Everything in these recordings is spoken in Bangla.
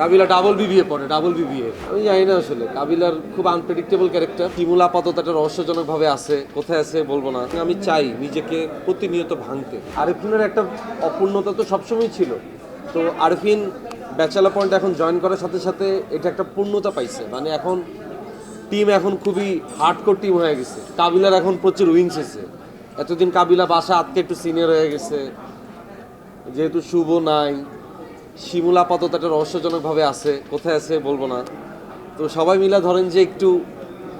কাবিলা ডাবল বিবিএ পড়ে, ডাবল বিবিএ। আমি জানি না আসলে কাবিলার খুব আনপ্রেডিক্টেবল ক্যারেক্টার। তিমুল আপাতত একটা রহস্যজনকভাবে আছে, কোথায় আছে বলবো না। আমি চাই নিজেকে প্রতিনিয়ত ভাঙতে। আরিফিনের একটা অপূর্ণতা তো সবসময় ছিল, তো আরিফিন ব্যাচেলার পয়েন্ট এখন জয়েন করার সাথে সাথে এটা একটা পূর্ণতা পাইছে। মানে এখন টিম এখন খুবই হার্ডকোর টিম হয়ে গেছে। কাবিলার এখন প্রচুর উইংস এসে, এতদিন কাবিলা বাসা আজকে একটু সিনিয়র হয়ে গেছে, যেহেতু শুভ নাই, শিমুল আপাতত একটা রহস্যজনকভাবে আছে, কোথায় আছে বলবো না। তো সবাই মিলা ধরেন যে একটু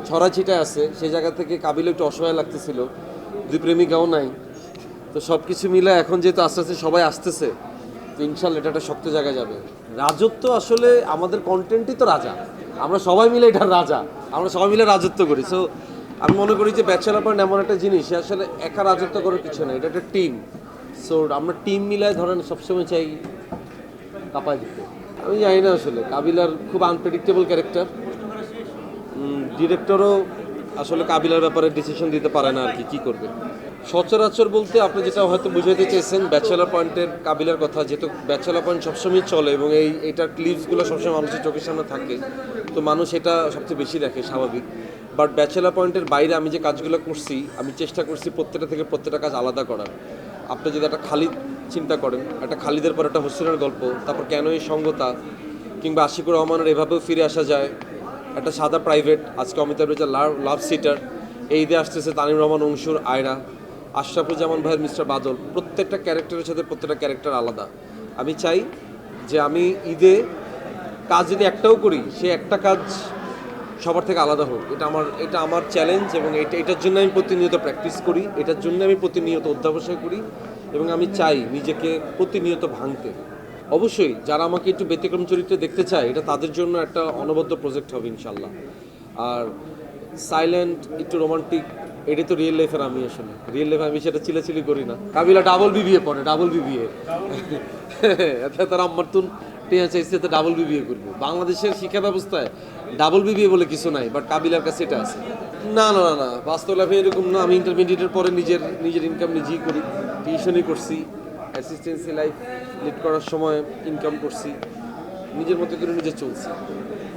ছড়াছিটায় আছে, সেই জায়গা থেকে কাবিল একটু অসহায় লাগতেছিল, দুই প্রেমিকাও নাই। তো সব কিছু মিলে এখন যেহেতু আস্তে আস্তে সবাই আসতেছে, তো ইনশাল্লাহ এটা একটা শক্ত জায়গায় যাবে। রাজত্ব আসলে আমাদের কন্টেন্টই তো রাজা, আমরা সবাই মিলে এটার রাজা, আমরা সবাই মিলে রাজত্ব করি। সো আমি মনে করি যে ব্যাচেলার পয়েন্ট এমন একটা জিনিস, সে আসলে একা রাজত্ব করার কিছু না, এটা একটা টিম। সো আমরা টিম মিলায় ধরেন সবসময় চাই কাপায় দিতে। আমি জানি না আসলে কাবিলার খুব আনপ্রেডিক্টেবল ক্যারেক্টার। ডিরেক্টরও আসলে কাবিলার ব্যাপারে ডিসিশন দিতে পারে না আর কি, কী করবে। সচরাচর বলতে আপনি যেটা হয়তো বুঝাইতে চেয়েছেন ব্যাচেলার পয়েন্টের কাবিলার কথা, যেহেতু ব্যাচেলার পয়েন্ট সবসময় চলে এবং এইটার ক্লিপসগুলো সবসময় মানুষের চোখের সামনে থাকে, তো মানুষ এটা সবচেয়ে বেশি দেখে, স্বাভাবিক। বাট ব্যাচেলার পয়েন্টের বাইরে আমি যে কাজগুলো করছি, আমি চেষ্টা করছি প্রত্যেকটা থেকে প্রত্যেকটা কাজ আলাদা করার। আপনি যদি একটা খালিদ চিন্তা করেন, একটা খালিদের পর একটা হোসেনের গল্প, তারপর কেন এই সঙ্গতা, কিংবা আশিকুর রহমানের এভাবেও ফিরে আসা যায়, একটা সাদা প্রাইভেট, আজকে অমিতাভ বচ্চন লাভ সিটার, এই ঈদে আসতেছে তানিম রহমান, অংশুর, আয়রা, আশরাফুজ্জামান ভাইয়ের মিস্টার বাদল। প্রত্যেকটা ক্যারেক্টারের সাথে প্রত্যেকটা ক্যারেক্টার আলাদা। আমি চাই যে আমি ঈদে কাজ যদি একটাও করি, সে একটা কাজ সবার থেকে আলাদা হোক। এটা আমার চ্যালেঞ্জ, এবং এটার জন্য আমি প্রতিনিয়ত প্র্যাকটিস করি, এটার জন্য আমি প্রতিনিয়ত অধ্যাবসায় করি, এবং আমি চাই নিজেকে প্রতিনিয়ত ভাঙতে। অবশ্যই যারা আমাকে একটু ব্যতিক্রম চরিত্রে দেখতে চায়, এটা তাদের জন্য একটা অনবদ্য প্রজেক্ট হবে ইনশাল্লাহ। আর সাইলেন্ট, একটু রোমান্টিক, এটা তো রিয়েল লাইফের আমি, আসলে রিয়েল লাইফে আমি সেটা চিলাচিলি করি না। কাবিলা ডাবল বিবিএ পড়ে, ডাবল বিবিএ। তারা আমার তুন টিয়া চাইছে তো ডাবল বিবিএ করবো। বাংলাদেশের শিক্ষা ব্যবস্থায় ডাবল বিবিএ বলে কিছু নাই, বাট কাবিলার কাছে এটা আছে। না না না না, বাস্তব লাইফে এরকম না। আমি ইন্টারমিডিয়েটের পরে নিজের ইনকাম নিজেই করি, টিউশনই করছি, অ্যাসিস্ট্যান্সি লাইফ লিড করার সময় ইনকাম করছি, নিজের মতো করে নিজে চলছি।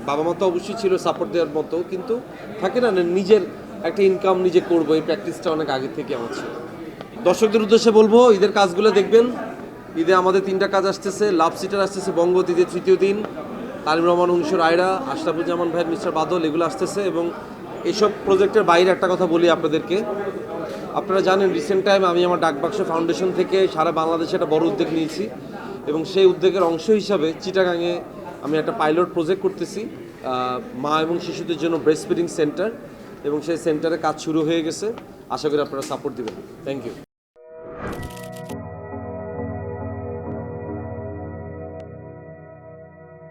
বাবা মা তো অবশ্যই ছিল সাপোর্ট দেওয়ার মতো, কিন্তু থাকে না নিজের একটা ইনকাম নিজে করবো, এই প্র্যাকটিসটা অনেক আগে থেকে আমার ছিল। দর্শকদের উদ্দেশ্যে বলবো, ঈদের কাজগুলো দেখবেন। ঈদে আমাদের 3টা কাজ আসতেছে। লাভ সিটার আসতেছে বঙ্গত ঈদের 3য় দিন, তানিম রহমান, অংশুর, আয়রা, আশরাফুজ্জামান ভাইয়ের মিস্টার বাদল, এগুলো আসতেছে। এবং এইসব প্রজেক্টের বাইরে একটা কথা বলি আপনাদেরকে, আপনারা জানেন রিসেন্ট টাইম আমি আমার ডাকবাক্স ফাউন্ডেশন থেকে সারা বাংলাদেশে একটা বড় উদ্যোগ নিয়েছি, এবং সেই উদ্যোগের অংশ হিসাবে চিটাগাংয়ে আমি একটা পাইলট প্রজেক্ট করতেছি, মা এবং শিশুদের জন্য ব্রেস্ট ফিডিং সেন্টার, এবং সেই সেন্টারে কাজ শুরু হয়ে গেছে। আশা করি আপনারা সাপোর্ট দিবেন। Thank you.